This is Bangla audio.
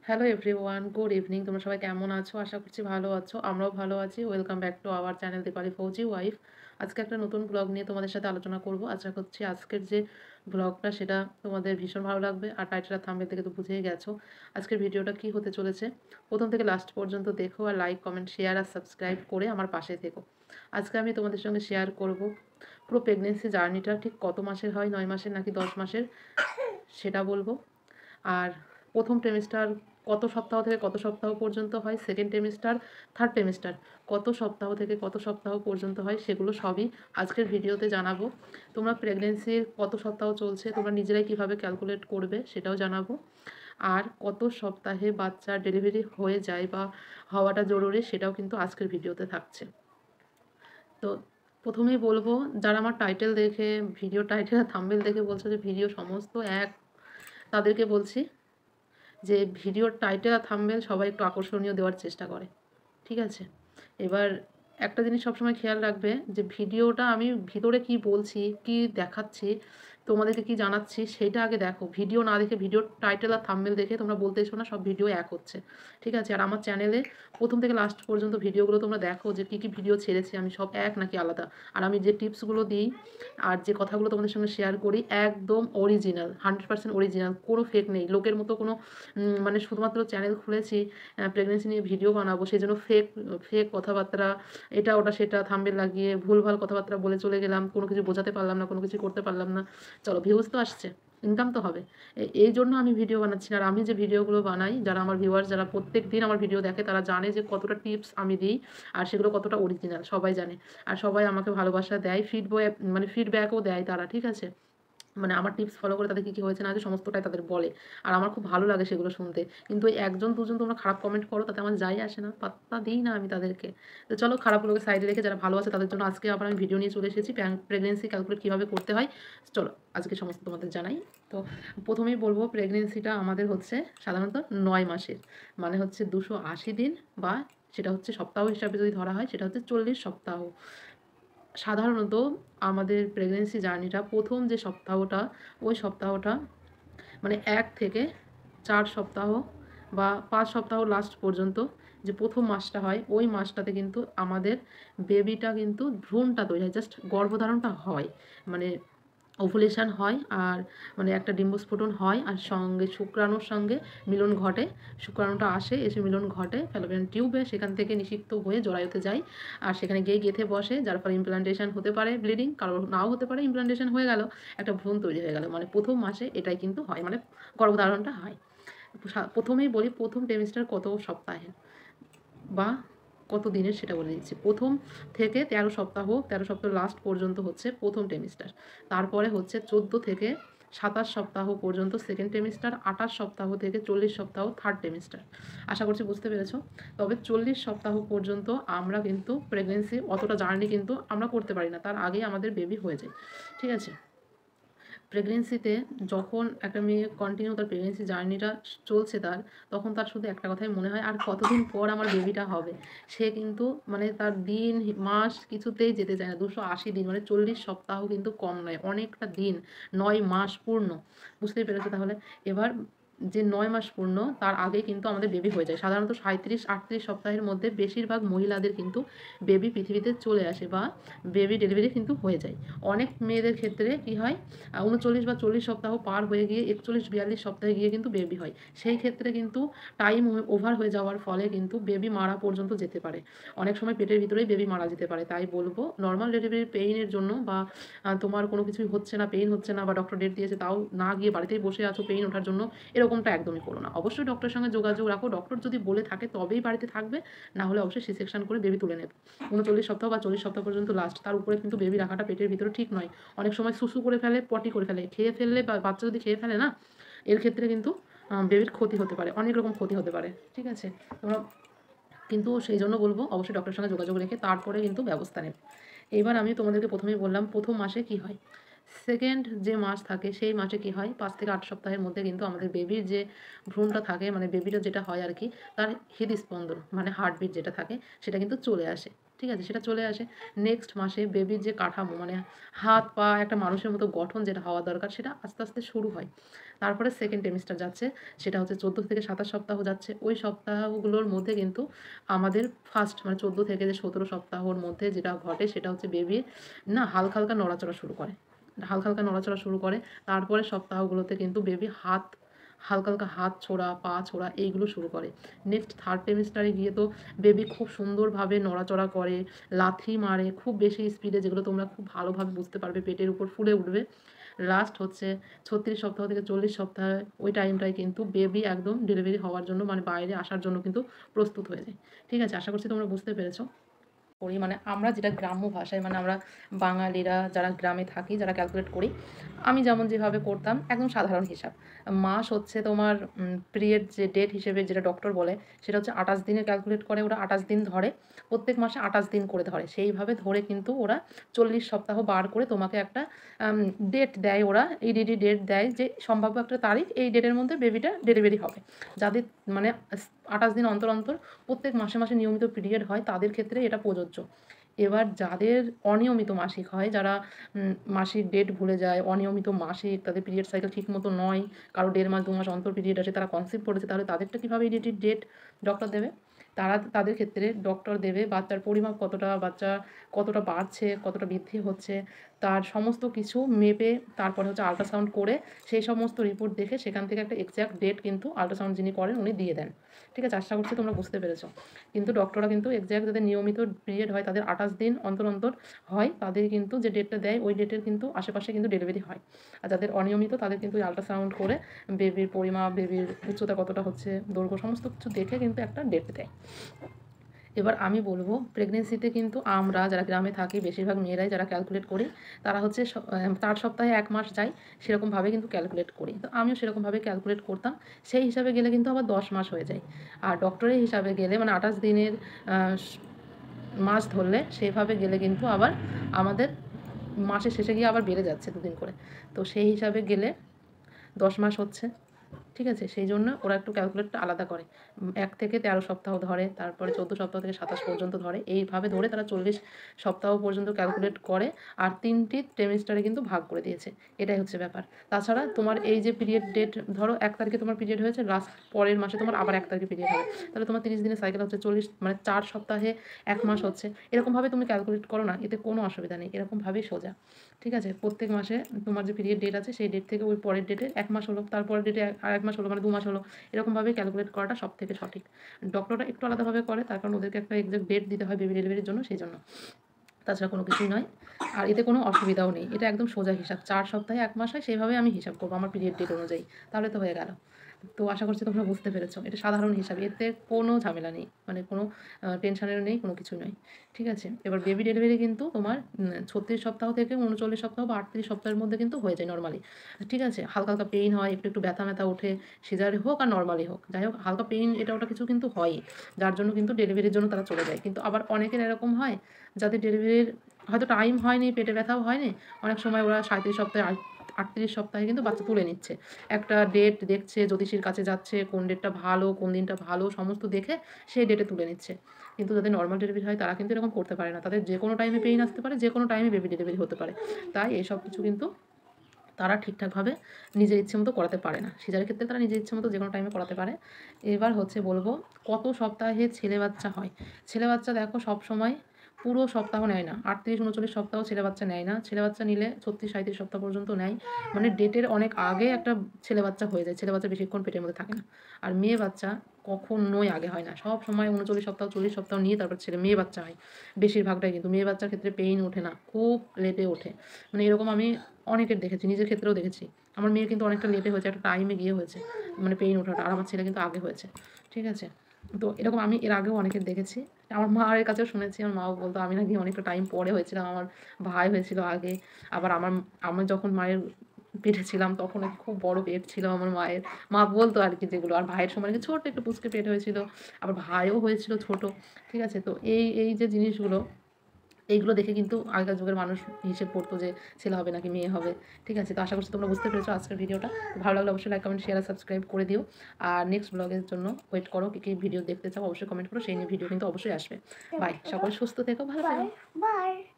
Hello everyone, good evening. তোমরা সবাই কেমন আছো? আশা করছি ভালো আছো। আমরাও ভালো আছি। Welcome back to our channel Dipali Fauji wife. আজকে একটা নতুন ব্লগ নিয়ে তোমাদের সাথে আলোচনা করব। আশা করছি আজকের যে ব্লগটা সেটা তোমাদের ভীষণ ভালো লাগবে। আর টাইটেল আর থাম্বনেল থেকে তো বুঝেই গেছো আজকের ভিডিওটা কি হতে চলেছে। প্রথম থেকে লাস্ট পর্যন্ত দেখো আর লাইক, কমেন্ট, শেয়ার আর সাবস্ক্রাইব করে আমার পাশে থেকো। আজকে আমি তোমাদের সঙ্গে শেয়ার করব পুরো প্রেগনেন্সি জার্নিটা ঠিক কত মাসের হয়, 9 মাসের নাকি 10 মাসের সেটা বলবো। আর প্রথম ট্রিমেস্টার কত সপ্তাহ থেকে কত সপ্তাহ পর্যন্ত হয়, সেকেন্ড ট্রিমেস্টার, থার্ড ট্রিমেস্টার কত সপ্তাহ থেকে কত সপ্তাহ পর্যন্ত হয়, সেগুলো সবই আজকের ভিডিওতে জানাবো। তোমরা প্রেগনেন্সির কত সপ্তাহ চলছে তোমরা নিজেরাই কীভাবে ক্যালকুলেট করবে সেটাও জানাবো। আর কত সপ্তাহে বাচ্চার ডেলিভারি হয়ে যায় বা হওয়াটা জরুরি সেটাও কিন্তু আজকের ভিডিওতে থাকছে। তো প্রথমেই বলবো, যারা আমার টাইটেল দেখে, ভিডিও টাইটেল আর থাম্বনেল দেখে বলছো যে ভিডিও সমস্ত এক, তাদেরকে বলছি যে ভিডিওর টাইটেল আর থাম্বনেল সবাই একটু আকর্ষণীয় দেওয়ার চেষ্টা করে, ঠিক আছে? এবার একটা জিনিস সবসময় খেয়াল রাখবে যে ভিডিওটা আমি ভিতরে কি বলছি, কি দেখাচ্ছি, তোমাদেরকে কি জানাচ্ছি সেটা আগে দেখো। ভিডিও না দেখে ভিডিওর টাইটেল আর থাম্বনেল দেখে তোমরা বলতে এসো না সব ভিডিও এক হচ্ছে, ঠিক আছে? আর আমার চ্যানেলে প্রথম থেকে লাস্ট পর্যন্ত ভিডিওগুলো তোমরা দেখো যে কী কী ভিডিও ছেড়েছি আমি, সব এক নাকি আলাদা। আর আমি যে টিপসগুলো দিই আর যে কথাগুলো তোমাদের সঙ্গে শেয়ার করি একদম অরিজিনাল, 100% অরিজিনাল, কোনো ফেক নেই। লোকের মতো কোনো মানে শুধুমাত্র চ্যানেল খুলেছি প্রেগনেন্সি নিয়ে ভিডিও বানাবো সেই জন্য ফেক ফেক কথাবার্তা, এটা ওটা সেটা থাম্বনেল লাগিয়ে ভুলভাল কথাবার্তা বলে চলে গেলাম, কোনো কিছু বোঝাতে পারলাম না, কোনো কিছু করতে পারলাম না। চলো, ভিউজ তো আসছে, ইনকাম তো হবে, এই জন্য আমি ভিডিও বানাচ্ছি না। আর আমি যে ভিডিওগুলো বানাই, যারা আমার ভিউয়ার্স, যারা প্রত্যেক দিন আমার ভিডিও দেখে, তারা জানে যে কতটা টিপস আমি দিই আর সেগুলো কতটা অরিজিনাল, সবাই জানে। আর সবাই আমাকে ভালোবাসা দেয়, মানে ফিডব্যাকও দেয় তারা, ঠিক আছে? মানে আমার টিপস ফলো করে তাদের কী কী হয়েছে না হয়েছে সমস্তটাই তাদের বলে। আর আমার খুব ভালো লাগে সেগুলো শুনতে। কিন্তু ওই 1 জন 2 জন তোমরা খারাপ কমেন্ট করো, তাতে আমার যায় আসে না, পাত্তা দিই না আমি তাদেরকে। তো চলো, খারাপগুলোকে সাইডে রেখে যারা ভালো আছে তাদের জন্য আজকে আবার আমি ভিডিও নিয়ে চলে এসেছি প্রেগনেন্সি ক্যালকুলেট কীভাবে করতে হয়। চলো আজকে সমস্ত তোমাদের জানাই। তো প্রথমেই বলবো, প্রেগনেন্সিটা আমাদের হচ্ছে সাধারণত 9 মাসের, মানে হচ্ছে 280 দিন, বা সেটা হচ্ছে সপ্তাহ হিসাবে যদি ধরা হয় সেটা হচ্ছে 40 সপ্তাহ। সাধারণত আমাদের প্রেগনেন্সি জার্নিটা প্রথম যে সপ্তাহটা, ওই সপ্তাহটা মানে 1 থেকে 4 সপ্তাহ বা 5 সপ্তাহ লাস্ট পর্যন্ত যে প্রথম মাসটা হয়, ওই মাসটাতে কিন্তু আমাদের বেবিটা কিন্তু ভ্রূণটা তৈরি হয়, জাস্ট গর্ভধারণটা হয়, মানে ওভুলেশন হয়। আর মানে একটা ডিম্বস্ফোটন হয় আর সঙ্গে শুক্রাণুর সঙ্গে মিলন ঘটে। শুক্রাণুটা আসে, এসে মিলন ঘটে ফ্যালোপিয়ান টিউবে, সেখান থেকে নিষিক্ত হয়ে জরায়ুতে যায়। আর সেখানে গিয়ে গেঁথে বসে, যার ফলে ইমপ্লান্টেশন হতে পারে, ব্লিডিং, কারোর নাও হতে পারে, ইমপ্লান্টেশন হয়ে গেল, একটা ভ্রূণ তৈরি হয়ে গেল। মানে প্রথম মাসে এটাই কিন্তু হয়, মানে গর্ভধারণটা হয়। প্রথমেই বলি প্রথম ট্রাইমেস্টার কত সপ্তাহে বা কত দিনের সেটা বলে দিচ্ছি। প্রথম থেকে 13 সপ্তাহ লাস্ট পর্যন্ত হচ্ছে প্রথম ট্রাইমেস্টার। তারপরে হচ্ছে 14 থেকে 27 সপ্তাহ পর্যন্ত সেকেন্ড ট্রাইমেস্টার, 28 সপ্তাহ থেকে 40 সপ্তাহ থার্ড ট্রাইমেস্টার। আশা করছি বুঝতে পেরেছো। তবে 40 সপ্তাহ পর্যন্ত আমরা কিন্তু প্রেগনেন্সি অতটা জার্নি কিন্তু আমরা করতে পারি না, তার আগেই আমাদের বেবি হয়ে যায়, ঠিক আছে? প্রেগনেন্সিতে যখন একটা মেয়ে কন্টিনিউ তার প্রেগনেন্সি জার্নিটা চলছে তার, তখন তার শুধু একটা কথাই মনে হয়, আর কতদিন পর আমার বেবিটা হবে। সে কিন্তু মানে তার দিন মাস কিছুতেই যেতে চায় না। 280 দিন মানে 40 সপ্তাহ কিন্তু কম নয়, অনেকটা দিন, 9 মাস পূর্ণ। বুঝতেই পেরেছো তাহলে? এবার যে 9 মাস পূর্ণ তার আগে কিন্তু আমাদের বেবি হয়ে যায়। সাধারণত 37-38 সপ্তাহের মধ্যে বেশিরভাগ মহিলাদের কিন্তু বেবি পৃথিবীতে চলে আসে বা বেবি ডেলিভারি কিন্তু হয়ে যায়। অনেক মেয়েদের ক্ষেত্রে কী হয়, 39 বা 40 সপ্তাহ পার হয়ে গিয়ে 41-42 সপ্তাহে গিয়ে কিন্তু বেবি হয়। সেই ক্ষেত্রে কিন্তু টাইম ওভার হয়ে যাওয়ার ফলে কিন্তু বেবি মারা পর্যন্ত যেতে পারে। অনেক সময় পেটের ভিতরেই বেবি মারা যেতে পারে। তাই বলব, নরমাল ডেলিভারির পেইনের জন্য বা তোমার কোনো কিছুই হচ্ছে না, পেইন হচ্ছে না, বা ডক্টর ডেট দিয়েছে তাও না গিয়ে বাড়িতেই বসে আছো পেইন ওঠার জন্য, এরকমটা একদমই করো না। অবশ্যই ডক্টরের সঙ্গে যোগাযোগ রাখো। ডক্টর যদি বলে থাকে তবেই বাড়িতে থাকবে, না হলে অবশ্যই সি সেকশন করে বেবি তুলে নেবে। 39 সপ্তাহ বা 40 সপ্তাহ পর্যন্ত লাস্ট, তার উপরে কিন্তু বেবি রাখাটা পেটের ভিতরে ঠিক নয়। অনেক সময় সুসু করে ফেলে, পটি করে ফেলে, খেয়ে ফেললে বা বাচ্চা যদি খেয়ে ফেলে না, এর ক্ষেত্রে কিন্তু বেবির ক্ষতি হতে পারে, অনেক রকম ক্ষতি হতে পারে, ঠিক আছে? তোমরা কিন্তু সেই জন্য বলবো অবশ্যই ডক্টরের সঙ্গে যোগাযোগ রেখে তারপরে কিন্তু ব্যবস্থা নেবে। এবার আমি তোমাদেরকে প্রথমেই বললাম প্রথম মাসে কি হয়। সেকেন্ড যে মাস থাকে সেই মাসে কি হয় ৫ থেকে ৮ সপ্তাহের মধ্যে কিন্তু আমাদের বেবির যে ভ্রূণটা থাকে মানে বেবিটা যেটা হয় আর কি তার হৃদস্পন্দন মানে হার্টবিট যেটা থাকে সেটা কিন্তু চলে আসে। ঠিক আছে? সেটা চলে আসে। নেক্সট মাসে বেবির যে কাঠামো মানে হাত পা একটা মানুষের মতো গঠন যেটা হওয়া দরকার সেটা আস্তে, আস্তে শুরু হয়। তারপরে সেকেন্ড ট্রাইমেস্টার যাচ্ছে সেটা হচ্ছে ১৪ থেকে ২৭ সপ্তাহ যাচ্ছে। ওই সপ্তাহগুলোর মধ্যে কিন্তু আমাদের ফার্স্ট মানে ১৪ থেকে যে ১৭ সপ্তাহর মধ্যে যেটা ঘটে সেটা হচ্ছে বেবির না হালকা, হালকা নড়াচড়া শুরু করে। হালকা, হালকা নড়াচড়া শুরু করে। তারপরে সপ্তাহগুলোতে কিন্তু বেবি হালকা, হালকা হাত ছোড়া, পা ছোড়া এইগুলো শুরু করে। নেক্সট থার্ড ট্রাইমেস্টারে গিয়ে তো বেবি খুব সুন্দরভাবে নড়াচড়া করে, লাথি মারে খুব বেশি স্পিডে যেগুলো তোমরা খুব ভালোভাবে বুঝতে পারবে পেটের উপর ফুলে উঠবে। লাস্ট হচ্ছে ৩৬ সপ্তাহ থেকে ৪০ সপ্তাহে ওই টাইমটায় কিন্তু বেবি একদম ডেলিভারি হওয়ার জন্য মানে বাইরে আসার জন্য কিন্তু প্রস্তুত হয়ে যায়। ঠিক আছে? আশা করছি তোমরা বুঝতে পেরেছ। করি মানে আমরা যেটা গ্রাম্য ভাষায় মানে আমরা বাঙালিরা যারা গ্রামে থাকি যারা ক্যালকুলেট করি আমি যেমন যেভাবে করতাম একদম সাধারণ হিসাব মাস হচ্ছে তোমার পিরিয়ড যে ডেট হিসেবে যেটা ডক্টর বলে সেটা হচ্ছে ২৮ দিনে ক্যালকুলেট করে ওরা ২৮ দিন ধরে প্রত্যেক মাসে ২৮ দিন করে ধরে সেইভাবে ধরে কিন্তু ওরা ৪০ সপ্তাহ বার করে তোমাকে একটা ডেট দেয় ওরা ইডিডি ডেট দেয় যে সম্ভাব্য একটা তারিখ এই ডেটের মধ্যে বেবিটা ডেলিভারি হবে যাদের মানে ২৮ দিন অন্তর অন্তর প্রত্যেক মাসে মাসে নিয়মিত পিরিয়ড হয় তাদের ক্ষেত্রে এটা প্রযোজ্য। এবার যাদের অনিয়মিত মাসিক হয় যারা মাসিক ডেট ভুলে যায়, অনিয়মিত মাসিক তাদের পিরিয়ড সাইকেল ঠিকমতো নয়, কারো ১.৫ মাস ২ মাস অন্তর পিরিয়ড আসে তারা কনসিভ করেছে তাহলে তাদেরটা কীভাবে ইডিটেড ডেট ডক্টর দেবে? তাদের ক্ষেত্রে ডক্টর দেবে বাচ্চার পরিমাপ কতটা, বাচ্চা কতটা বাড়ছে, কতটা বৃদ্ধি হচ্ছে তার সমস্ত কিছু মেপে তারপরে হচ্ছে আল্ট্রাসাউন্ড করে সেই সমস্ত রিপোর্ট দেখে সেখান থেকে একটা এক্সাক্ট ডেট কিন্তু আল্ট্রাসাউন্ড যিনি করেন উনি দিয়ে দেন। ঠিক আছে? আশা করছি তোমরা বুঝতে পেরেছ। কিন্তু ডক্টররা কিন্তু এক্সাক্ট যাদের নিয়মিত পিরিয়ড হয় তাদের ২৮ দিন অন্তর, অন্তর হয় তাদের কিন্তু যে ডেটটা দেয় ওই ডেটের কিন্তু আশেপাশে কিন্তু ডেলিভারি হয়। আর যাদের অনিয়মিত তাদের কিন্তু ওই আল্ট্রাসাউন্ড করে বেবির পরিমাপ, বেবির উচ্চতা কতটা হচ্ছে, দৈর্ঘ্য সমস্ত কিছু দেখে কিন্তু একটা ডেট দেয়। এবার আমি বলবো প্রেগনেন্সিতে কিন্তু আমরা যারা গ্রামে থাকি বেশিরভাগ মেয়েরাই যারা ক্যালকুলেট করি তারা হচ্ছে ৪ সপ্তাহে ১ মাস যায় সেরকমভাবে কিন্তু ক্যালকুলেট করি। তো আমিও সেরকমভাবে ক্যালকুলেট করতাম। সেই হিসাবে গেলে কিন্তু আবার ১০ মাস হয়ে যায়। আর ডক্টরের হিসাবে গেলে মানে ২৮ দিনের আ স মাস ধরলে সেভাবে গেলে কিন্তু আবার আমাদের মাসের শেষে গিয়ে আবার বেড়ে যাচ্ছে ২ দিন করে। তো সেই হিসাবে গেলে ১০ মাস হচ্ছে। ঠিক আছে? সেই জন্য ওরা একটু ক্যালকুলেটটা আলাদা করে। ১ থেকে ১৩ সপ্তাহ ধরে, তারপরে ১৪ সপ্তাহ থেকে ২৭ পর্যন্ত ধরে। এইভাবে ধরে তারা ৪০ সপ্তাহ পর্যন্ত ক্যালকুলেট করে আর ৩ টি ট্রাইমেস্টারে কিন্তু ভাগ করে দিয়েছে। এটাই হচ্ছে ব্যাপার। তাছাড়া তোমার এই যে পিরিয়ড ডেট ধরো ১ তারিখে তোমার পিরিয়ড হয়েছে, লাস্ট পরের মাসে তোমার আবার ১ তারিখে পিরিয়ড হবে। তাহলে তোমার ৩০ দিনের সাইকেল হচ্ছে ৪০ মানে ৪ সপ্তাহে ১ মাস হচ্ছে। এরকমভাবে তুমি ক্যালকুলেট করো না, এতে কোনো অসুবিধা নেই। এরকমভাবেই সোজা। ঠিক আছে? প্রত্যেক মাসে তোমার যে পিরিয়ড ডেট আছে সেই ডেট থেকে ওই পরের ডেটে ১ মাস হলো, তারপরের ডেটে আরেক মাস হলো মানে ২ মাস হলো। এরকমভাবেই ক্যালকুলেট করাটা সবথেকে সঠিক। ডক্টররা একটু আলাদাভাবে করে তার কারণ ওদেরকে একটা এক্সাক্ট ডেট দিতে হয় বেবি ডেলিভারির জন্য সেইজন্য। তাছাড়া কোনো কিছুই নয়। আর এতে কোনো অসুবিধাও নেই। এটা একদম সোজা হিসাব। ৪ সপ্তাহে ১ মাস হয় সেইভাবেই আমি হিসাব করব আমার পিরিয়ড ডেট অনুযায়ী। তাহলে তো হয়ে গেল। তো আশা করছি তোমরা বুঝতে পেরেছ। এটা সাধারণ হিসাব। এতে কোনো ঝামেলা নেই। মানে কোনো টেনশনের নেই, কোনো কিছুই নয়। ঠিক আছে? এবার বেবি ডেলিভারি কিন্তু তোমার ৩৬ সপ্তাহ থেকে ৩৯ সপ্তাহ বা ৩৮ সপ্তাহের মধ্যে কিন্তু হয়ে যায় নরমালি। ঠিক আছে? হালকা, হালকা পেইন হয়, একটু, একটু ব্যথা ম্যাথা ওঠে, সিজারে হোক আর নরমালি হোক। যাই হোক হালকা পেইন এটা ওটা কিছু কিন্তু হয়ই। যার জন্য কিন্তু ডেলিভারির জন্য তারা চলে যায়। কিন্তু আবার অনেকের এরকম হয় যাদের ডেলিভারির হয়তো টাইম হয়নি, পেটে ব্যথাও হয়নি। অনেক সময় ওরা ৩৭ সপ্তাহে ৩৮ সপ্তাহে কিন্তু বাচ্চা তুলে নিচ্ছে। একটা ডেট দেখছে, জ্যোতিষীর কাছে যাচ্ছে, কোন ডেটটা ভালো, কোন দিনটা ভালো সমস্ত দেখে সেই ডেটে তুলে নিচ্ছে। কিন্তু যাদের নরমাল ডেলিভারি হয় তারা কিন্তু এরকম করতে পারে না। তাদের যেকোনো টাইমে পেইন আসতে পারে, যেকোনো টাইমে বেবি ডেলিভারি হতে পারে। তাই এসব কিছু কিন্তু তারা ঠিকঠাকভাবে নিজের ইচ্ছে মতো করাতে পারে না। সিজারের ক্ষেত্রে তারা নিজের ইচ্ছে মতো যেকোনো টাইমে করাতে পারে। এবার হচ্ছে বলব কত সপ্তাহে ছেলে বাচ্চা হয়? ছেলে বাচ্চা দেখো সবসময় পুরো সপ্তাহ নেয় না। ৩৮-৩৯ সপ্তাহ ছেলে বাচ্চা নেয় না। ছেলে বাচ্চা নিলে ৩৬-৩৭ সপ্তাহ পর্যন্ত নেয়। মানে ডেটের অনেক আগে একটা ছেলে বাচ্চা হয়ে যায়। ছেলে বাচ্চা বেশিক্ষণ পেটের মধ্যে থাকে না। আর মেয়ে বাচ্চা কখনোই আগে হয় না। সবসময় ৩৯ সপ্তাহ ৪০ সপ্তাহ নিয়ে তারপর মেয়ে বাচ্চা হয়। বেশিরভাগটাই কিন্তু মেয়ে বাচ্চার ক্ষেত্রে পেইন ওঠে না। খুব লেটে ওঠে। মানে এরকম আমি অনেকের দেখেছি, নিজের ক্ষেত্রেও দেখেছি। আমার মেয়ের কিন্তু অনেকটা লেটে হয়েছে, একটা টাইমে গিয়ে হয়েছে। মানে পেইন ওঠাটা। আর আমার ছেলে কিন্তু আগে হয়েছে। ঠিক আছে? তো এরকম আমি এর আগেও অনেকের দেখেছি। আমার মায়ের কাছেও শুনেছি। আমার মাও বলত আমি নাকি অনেকটা টাইম পরে হয়েছিলাম। আমার ভাই হয়েছিল আগে। আবার আমি যখন মায়ের পেটে ছিলাম তখন নাকি খুব বড় পেট ছিল আমার মায়ের। মা বলত আরকি যেগুলো। আর ভাইয়ের সময় নাকি ছোট্ট একটু পুচকে পেট হয়েছিল। আবার ভাইও হয়েছিল ছোট। ঠিক আছে? তো এই যে জিনিসগুলো এইগুলো দেখে কিন্তু আগেকার যুগের মানুষ হিসেব করতো যে ছেলে হবে নাকি মেয়ে হবে। ঠিক আছে? তো আশা করছি তোমরা বুঝতে পেরেছো আজকের ভিডিওটা। তো ভালো লাগলে অবশ্যই লাইক, কমেন্ট, শেয়ার আর সাবস্ক্রাইব করে দিও। আর নেক্সট ব্লগের জন্য ওয়েট করো। কী ভিডিও দেখতে চাও অবশ্যই কমেন্ট করো। সেই নিয়ে ভিডিও কিন্তু অবশ্যই আসবে। বাই। সকলে সুস্থ থেকো, ভালো থেকো। Bye bye.